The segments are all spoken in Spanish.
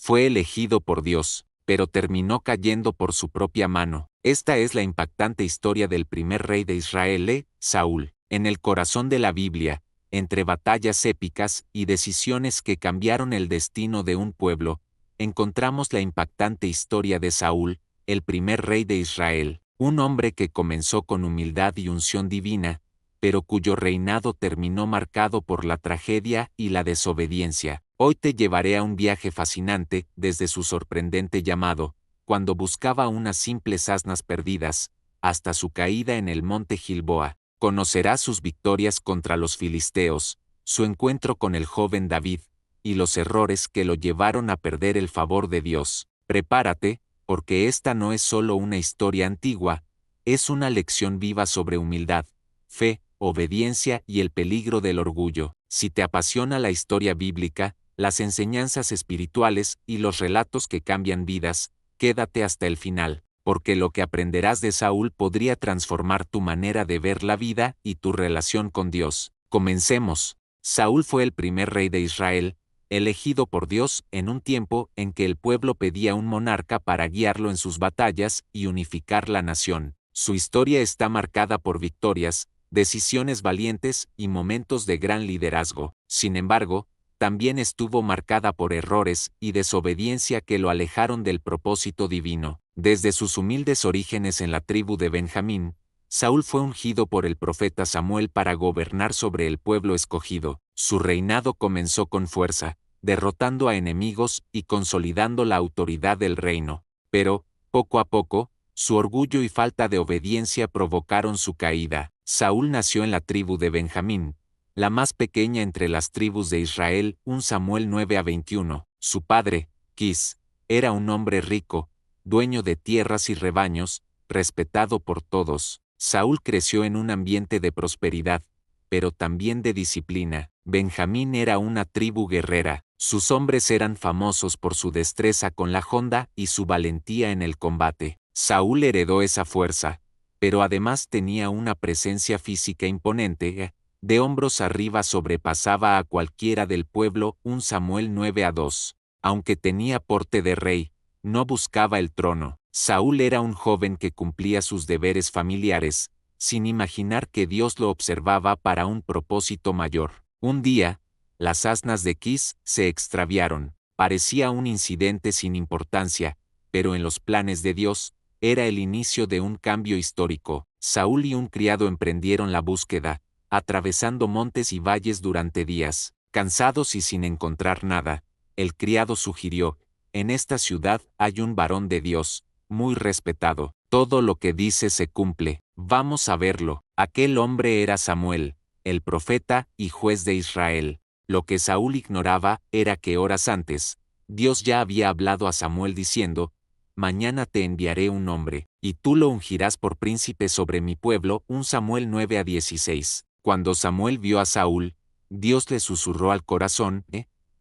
Fue elegido por Dios, pero terminó cayendo por su propia mano. Esta es la impactante historia del primer rey de Israel, Saúl. En el corazón de la Biblia, entre batallas épicas y decisiones que cambiaron el destino de un pueblo, encontramos la impactante historia de Saúl, el primer rey de Israel, un hombre que comenzó con humildad y unción divina, pero cuyo reinado terminó marcado por la tragedia y la desobediencia. Hoy te llevaré a un viaje fascinante, desde su sorprendente llamado, cuando buscaba unas simples asnas perdidas, hasta su caída en el monte Gilboa. Conocerás sus victorias contra los filisteos, su encuentro con el joven David, y los errores que lo llevaron a perder el favor de Dios. Prepárate, porque esta no es solo una historia antigua, es una lección viva sobre humildad, fe, obediencia y el peligro del orgullo. Si te apasiona la historia bíblica, las enseñanzas espirituales y los relatos que cambian vidas, quédate hasta el final, porque lo que aprenderás de Saúl podría transformar tu manera de ver la vida y tu relación con Dios. Comencemos. Saúl fue el primer rey de Israel, elegido por Dios en un tiempo en que el pueblo pedía un monarca para guiarlo en sus batallas y unificar la nación. Su historia está marcada por victorias, decisiones valientes y momentos de gran liderazgo. Sin embargo, también estuvo marcada por errores y desobediencia que lo alejaron del propósito divino. Desde sus humildes orígenes en la tribu de Benjamín, Saúl fue ungido por el profeta Samuel para gobernar sobre el pueblo escogido. Su reinado comenzó con fuerza, derrotando a enemigos y consolidando la autoridad del reino. Pero, poco a poco, su orgullo y falta de obediencia provocaron su caída. Saúl nació en la tribu de Benjamín, la más pequeña entre las tribus de Israel, 1 Samuel 9-21. Su padre, Quis, era un hombre rico, dueño de tierras y rebaños, respetado por todos. Saúl creció en un ambiente de prosperidad, pero también de disciplina. Benjamín era una tribu guerrera, sus hombres eran famosos por su destreza con la honda y su valentía en el combate. Saúl heredó esa fuerza, pero además tenía una presencia física imponente, de hombros arriba sobrepasaba a cualquiera del pueblo. 1 Samuel 9-2. Aunque tenía porte de rey, no buscaba el trono. Saúl era un joven que cumplía sus deberes familiares, sin imaginar que Dios lo observaba para un propósito mayor. Un día, las asnas de Quis se extraviaron. Parecía un incidente sin importancia, pero en los planes de Dios, era el inicio de un cambio histórico. Saúl y un criado emprendieron la búsqueda, atravesando montes y valles durante días. Cansados y sin encontrar nada, el criado sugirió: en esta ciudad hay un varón de Dios, muy respetado. Todo lo que dice se cumple. Vamos a verlo. Aquel hombre era Samuel, el profeta y juez de Israel. Lo que Saúl ignoraba era que horas antes, Dios ya había hablado a Samuel diciendo: mañana te enviaré un hombre, y tú lo ungirás por príncipe sobre mi pueblo. 1 Samuel 9-16. Cuando Samuel vio a Saúl, Dios le susurró al corazón: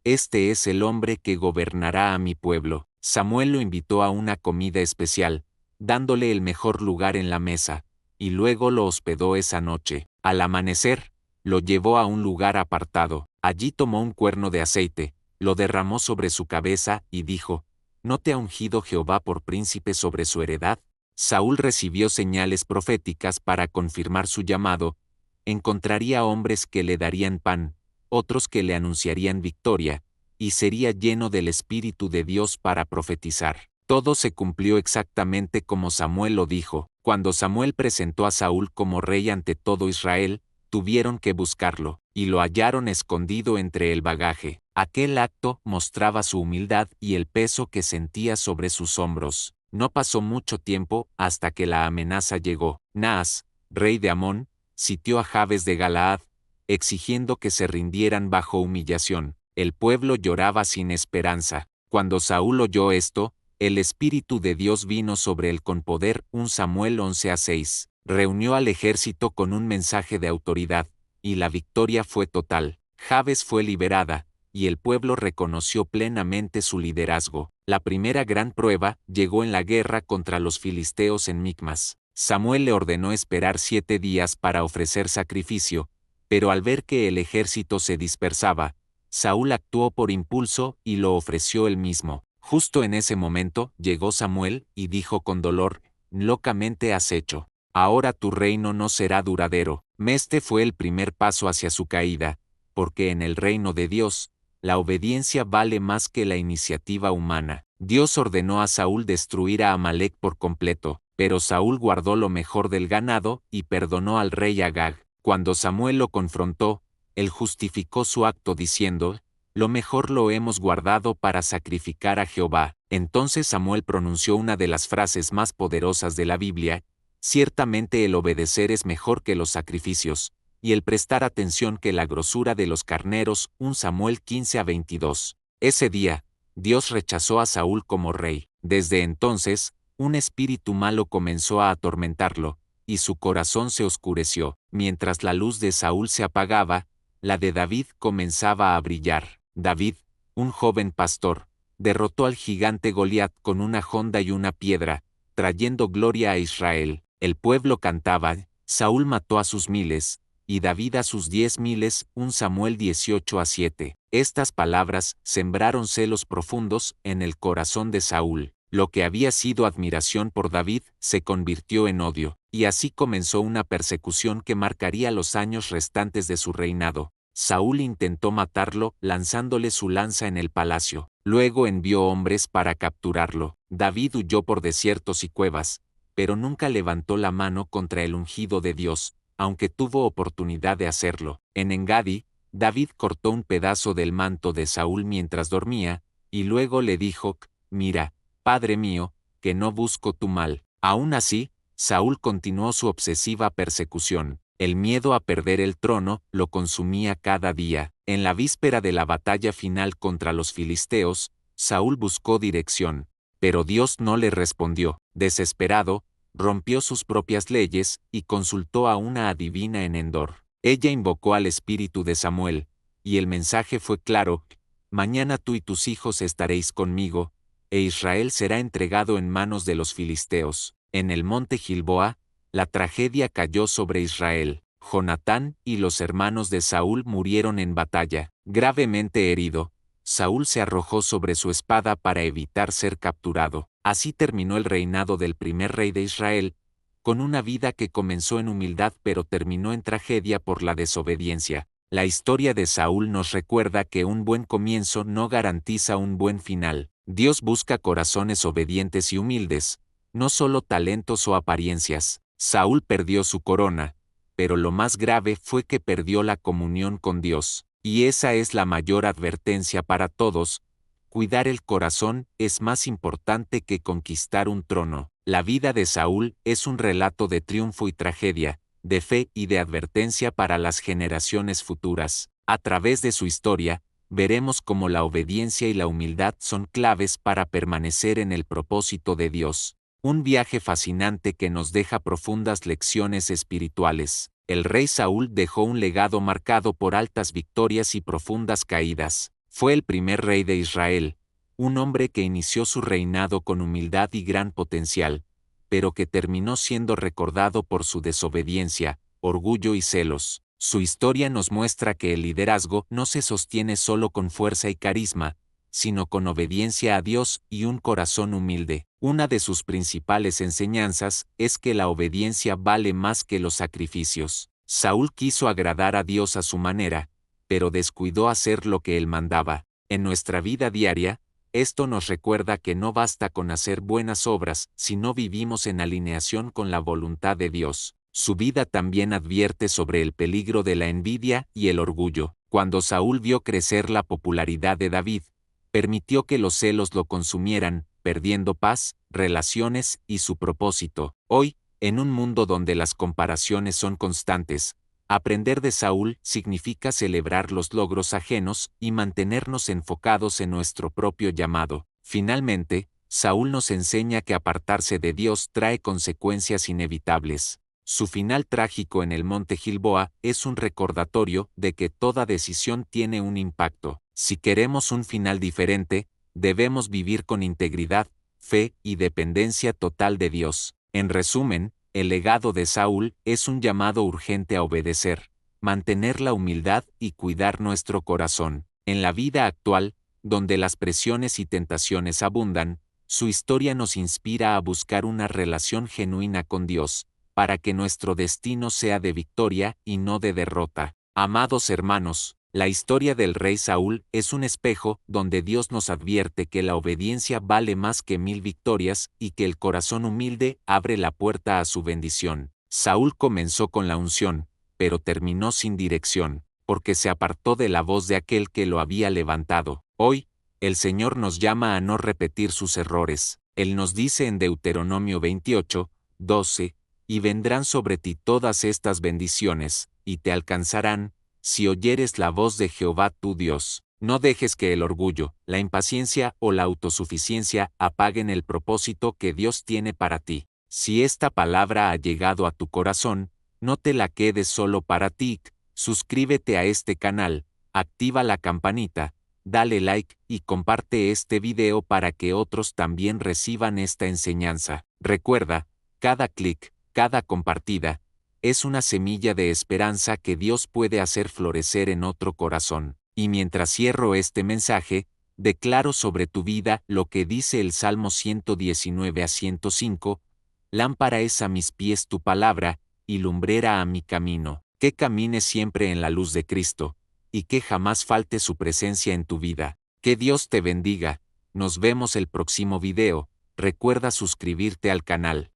este es el hombre que gobernará a mi pueblo. Samuel lo invitó a una comida especial, dándole el mejor lugar en la mesa, y luego lo hospedó esa noche. Al amanecer, lo llevó a un lugar apartado. Allí tomó un cuerno de aceite, lo derramó sobre su cabeza y dijo: ¿no te ha ungido Jehová por príncipe sobre su heredad? Saúl recibió señales proféticas para confirmar su llamado. Encontraría hombres que le darían pan, otros que le anunciarían victoria, y sería lleno del Espíritu de Dios para profetizar. Todo se cumplió exactamente como Samuel lo dijo. Cuando Samuel presentó a Saúl como rey ante todo Israel, tuvieron que buscarlo, y lo hallaron escondido entre el bagaje. Aquel acto mostraba su humildad y el peso que sentía sobre sus hombros. No pasó mucho tiempo hasta que la amenaza llegó. Naas, rey de Amón, sitió a Jabes de Galaad, exigiendo que se rindieran bajo humillación. El pueblo lloraba sin esperanza. Cuando Saúl oyó esto, el Espíritu de Dios vino sobre él con poder. 1 Samuel 11-6. Reunió al ejército con un mensaje de autoridad, y la victoria fue total. Jabes fue liberada, y el pueblo reconoció plenamente su liderazgo. La primera gran prueba llegó en la guerra contra los filisteos en Micmas. Samuel le ordenó esperar 7 días para ofrecer sacrificio, pero al ver que el ejército se dispersaba, Saúl actuó por impulso y lo ofreció él mismo. Justo en ese momento llegó Samuel y dijo con dolor: locamente has hecho. Ahora tu reino no será duradero. Este fue el primer paso hacia su caída, porque en el reino de Dios, la obediencia vale más que la iniciativa humana. Dios ordenó a Saúl destruir a Amalec por completo, pero Saúl guardó lo mejor del ganado y perdonó al rey Agag. Cuando Samuel lo confrontó, él justificó su acto diciendo: lo mejor lo hemos guardado para sacrificar a Jehová. Entonces Samuel pronunció una de las frases más poderosas de la Biblia: ciertamente el obedecer es mejor que los sacrificios, y el prestar atención que la grosura de los carneros. 1 Samuel 15-22. Ese día, Dios rechazó a Saúl como rey. Desde entonces, un espíritu malo comenzó a atormentarlo, y su corazón se oscureció. Mientras la luz de Saúl se apagaba, la de David comenzaba a brillar. David, un joven pastor, derrotó al gigante Goliat con una honda y una piedra, trayendo gloria a Israel. El pueblo cantaba: Saúl mató a sus miles, y David a sus 10,000. 1 Samuel 18-7. Estas palabras sembraron celos profundos en el corazón de Saúl. Lo que había sido admiración por David se convirtió en odio, y así comenzó una persecución que marcaría los años restantes de su reinado. Saúl intentó matarlo lanzándole su lanza en el palacio. Luego envió hombres para capturarlo. David huyó por desiertos y cuevas, pero nunca levantó la mano contra el ungido de Dios, aunque tuvo oportunidad de hacerlo. En Engadi, David cortó un pedazo del manto de Saúl mientras dormía, y luego le dijo: mira, padre mío, que no busco tu mal. Aún así, Saúl continuó su obsesiva persecución. El miedo a perder el trono lo consumía cada día. En la víspera de la batalla final contra los filisteos, Saúl buscó dirección, pero Dios no le respondió. Desesperado, rompió sus propias leyes y consultó a una adivina en Endor. Ella invocó al espíritu de Samuel, y el mensaje fue claro: mañana tú y tus hijos estaréis conmigo, e Israel será entregado en manos de los filisteos. En el monte Gilboa, la tragedia cayó sobre Israel. Jonatán y los hermanos de Saúl murieron en batalla. Gravemente herido, Saúl se arrojó sobre su espada para evitar ser capturado. Así terminó el reinado del primer rey de Israel, con una vida que comenzó en humildad pero terminó en tragedia por la desobediencia. La historia de Saúl nos recuerda que un buen comienzo no garantiza un buen final. Dios busca corazones obedientes y humildes, no solo talentos o apariencias. Saúl perdió su corona, pero lo más grave fue que perdió la comunión con Dios. Y esa es la mayor advertencia para todos: cuidar el corazón es más importante que conquistar un trono. La vida de Saúl es un relato de triunfo y tragedia, de fe y de advertencia para las generaciones futuras. A través de su historia, veremos cómo la obediencia y la humildad son claves para permanecer en el propósito de Dios. Un viaje fascinante que nos deja profundas lecciones espirituales. El rey Saúl dejó un legado marcado por altas victorias y profundas caídas. Fue el primer rey de Israel, un hombre que inició su reinado con humildad y gran potencial, pero que terminó siendo recordado por su desobediencia, orgullo y celos. Su historia nos muestra que el liderazgo no se sostiene solo con fuerza y carisma, sino con obediencia a Dios y un corazón humilde. Una de sus principales enseñanzas es que la obediencia vale más que los sacrificios. Saúl quiso agradar a Dios a su manera, pero descuidó hacer lo que él mandaba. En nuestra vida diaria, esto nos recuerda que no basta con hacer buenas obras si no vivimos en alineación con la voluntad de Dios. Su vida también advierte sobre el peligro de la envidia y el orgullo. Cuando Saúl vio crecer la popularidad de David, permitió que los celos lo consumieran, perdiendo paz, relaciones y su propósito. Hoy, en un mundo donde las comparaciones son constantes, aprender de Saúl significa celebrar los logros ajenos y mantenernos enfocados en nuestro propio llamado. Finalmente, Saúl nos enseña que apartarse de Dios trae consecuencias inevitables. Su final trágico en el monte Gilboa es un recordatorio de que toda decisión tiene un impacto. Si queremos un final diferente, debemos vivir con integridad, fe y dependencia total de Dios. En resumen, el legado de Saúl es un llamado urgente a obedecer, mantener la humildad y cuidar nuestro corazón. En la vida actual, donde las presiones y tentaciones abundan, su historia nos inspira a buscar una relación genuina con Dios, para que nuestro destino sea de victoria y no de derrota. Amados hermanos, la historia del rey Saúl es un espejo donde Dios nos advierte que la obediencia vale más que 1000 victorias y que el corazón humilde abre la puerta a su bendición. Saúl comenzó con la unción, pero terminó sin dirección, porque se apartó de la voz de aquel que lo había levantado. Hoy, el Señor nos llama a no repetir sus errores. Él nos dice en Deuteronomio 28, 12, y vendrán sobre ti todas estas bendiciones, y te alcanzarán, si oyeres la voz de Jehová tu Dios. No dejes que el orgullo, la impaciencia o la autosuficiencia apaguen el propósito que Dios tiene para ti. Si esta palabra ha llegado a tu corazón, no te la quedes solo para ti. Suscríbete a este canal, activa la campanita, dale like y comparte este video para que otros también reciban esta enseñanza. Recuerda, cada clic, cada compartida, es una semilla de esperanza que Dios puede hacer florecer en otro corazón. Y mientras cierro este mensaje, declaro sobre tu vida lo que dice el Salmo 119 a 105, lámpara es a mis pies tu palabra, y lumbrera a mi camino. Que camines siempre en la luz de Cristo, y que jamás falte su presencia en tu vida. Que Dios te bendiga. Nos vemos el próximo video. Recuerda suscribirte al canal.